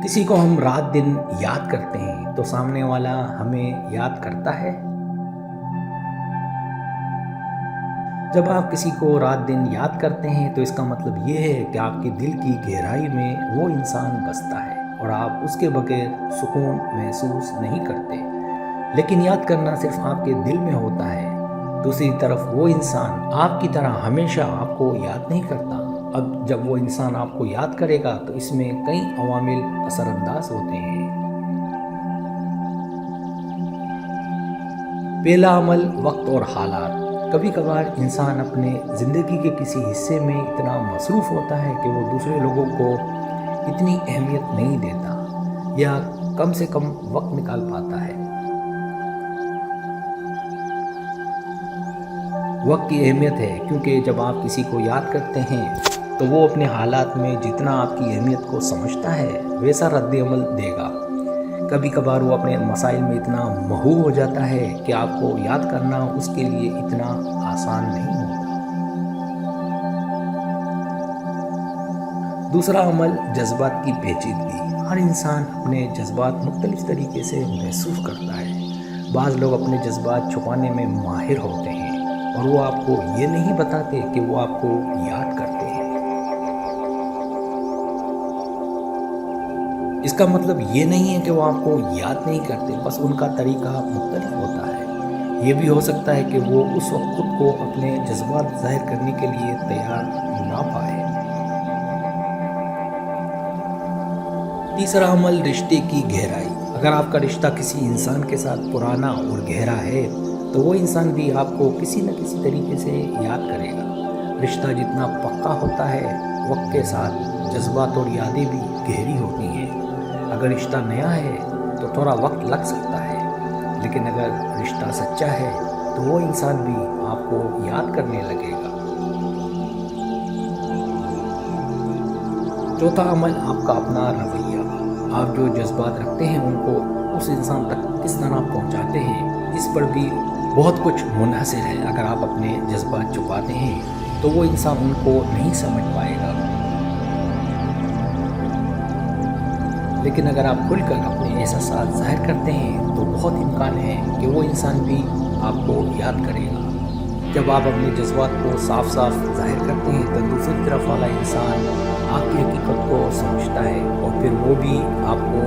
کسی کو ہم رات دن یاد کرتے ہیں تو سامنے والا ہمیں یاد کرتا ہے۔ جب آپ کسی کو رات دن یاد کرتے ہیں تو اس کا مطلب یہ ہے کہ آپ کے دل کی گہرائی میں وہ انسان بستا ہے اور آپ اس کے بغیر سکون محسوس نہیں کرتے۔ لیکن یاد کرنا صرف آپ کے دل میں ہوتا ہے، دوسری طرف وہ انسان آپ کی طرح ہمیشہ آپ کو یاد نہیں کرتا۔ اب جب وہ انسان آپ کو یاد کرے گا تو اس میں کئی عوامل اثر انداز ہوتے ہیں۔ پہلا عمل وقت اور حالات۔ کبھی کبھار انسان اپنے زندگی کے کسی حصے میں اتنا مصروف ہوتا ہے کہ وہ دوسرے لوگوں کو اتنی اہمیت نہیں دیتا یا کم سے کم وقت نکال پاتا ہے۔ وقت کی اہمیت ہے کیونکہ جب آپ کسی کو یاد کرتے ہیں تو وہ اپنے حالات میں جتنا آپ کی اہمیت کو سمجھتا ہے ویسا رد عمل دے گا۔ کبھی کبھار وہ اپنے مسائل میں اتنا مغرور ہو جاتا ہے کہ آپ کو یاد کرنا اس کے لیے اتنا آسان نہیں ہوتا۔ دوسرا عمل جذبات کی پیچیدگی۔ ہر انسان اپنے جذبات مختلف طریقے سے محسوس کرتا ہے۔ بعض لوگ اپنے جذبات چھپانے میں ماہر ہوتے ہیں اور وہ آپ کو یہ نہیں بتاتے کہ وہ آپ کو یاد کرتے ہیں۔ اس کا مطلب یہ نہیں ہے کہ وہ آپ کو یاد نہیں کرتے، بس ان کا طریقہ مختلف ہوتا ہے۔ یہ بھی ہو سکتا ہے کہ وہ اس وقت خود کو اپنے جذبات ظاہر کرنے کے لیے تیار نہ پائے۔ تیسرا عمل رشتے کی گہرائی۔ اگر آپ کا رشتہ کسی انسان کے ساتھ پرانا اور گہرا ہے تو وہ انسان بھی آپ کو کسی نہ کسی طریقے سے یاد کرے گا۔ رشتہ جتنا پکا ہوتا ہے وقت کے ساتھ جذبات اور یادیں بھی گہری ہوتی ہیں۔ اگر رشتہ نیا ہے تو تھوڑا وقت لگ سکتا ہے، لیکن اگر رشتہ سچا ہے تو وہ انسان بھی آپ کو یاد کرنے لگے گا۔ چوتھا عمل آپ کا اپنا رویہ۔ آپ جو جذبات رکھتے ہیں ان کو اس انسان تک کس طرح پہنچاتے ہیں، اس پر بھی بہت کچھ منحصر ہے۔ اگر آپ اپنے جذبات چھپاتے ہیں تو وہ انسان ان کو نہیں سمجھ پائے گا، لیکن اگر آپ کھل کر اپنے احساسات ظاہر کرتے ہیں تو بہت امکان ہے کہ وہ انسان بھی آپ کو یاد کرے گا۔ جب آپ اپنے جذبات کو صاف صاف ظاہر کرتے ہیں تو دوسری طرف والا انسان آپ کی حقیقت کو سمجھتا ہے اور پھر وہ بھی آپ کو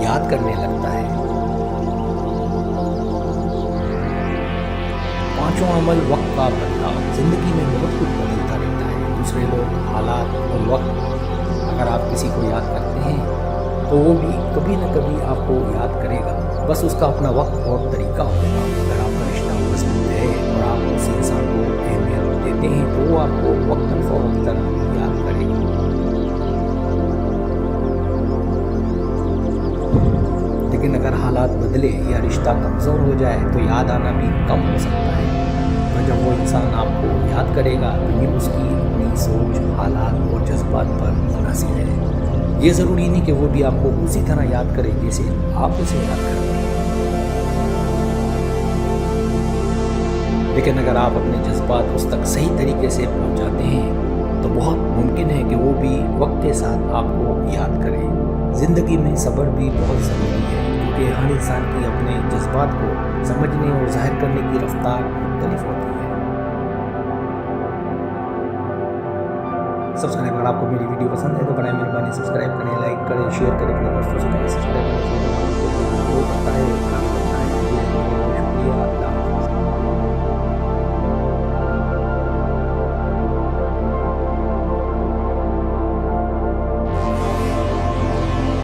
یاد کرنے لگتا ہے۔ پانچواں عمل وقت کا بدلاؤ۔ زندگی میں بہت کچھ بدلتا رہتا ہے، دوسرے لوگ، حالات اور وقت۔ اگر آپ کسی کو یاد کرتے ہیں تو وہ بھی کبھی نہ کبھی آپ کو یاد کرے گا، بس اس کا اپنا وقت اور طریقہ ہوگا۔ اگر آپ کا رشتہ مضبوط ہے اور آپ اس انسان کو اہمیت دیتے ہیں تو وہ آپ کو وقتاً فوقتاً یاد کرے گا۔ لیکن اگر حالات بدلے یا رشتہ کمزور ہو جائے تو یاد آنا بھی کم ہو سکتا ہے، اور جب وہ انسان آپ کو یاد کرے گا تو یہ اس کی اپنی سوچ، حالات اور جذبات پر منحصر ہے۔ یہ ضروری نہیں کہ وہ بھی آپ کو اسی طرح یاد کرے جیسے آپ اسے یاد کرتے ہیں، لیکن اگر آپ اپنے جذبات اس تک صحیح طریقے سے پہنچاتے ہیں تو بہت ممکن ہے کہ وہ بھی وقت کے ساتھ آپ کو یاد کرے۔ زندگی میں صبر بھی بہت ضروری ہے کیونکہ ہر انسان کی اپنے جذبات کو سمجھنے اور ظاہر کرنے کی رفتار مختلف ہوتی ہے۔ سبسکرائب، اگر آپ کو میری ویڈیو پسند ہے تو برائے مہربانی سبسکرائب کریں، لائک کریں، شیئر کریں، اپنے دوستوں سے کہیں سبسکرائب کریں۔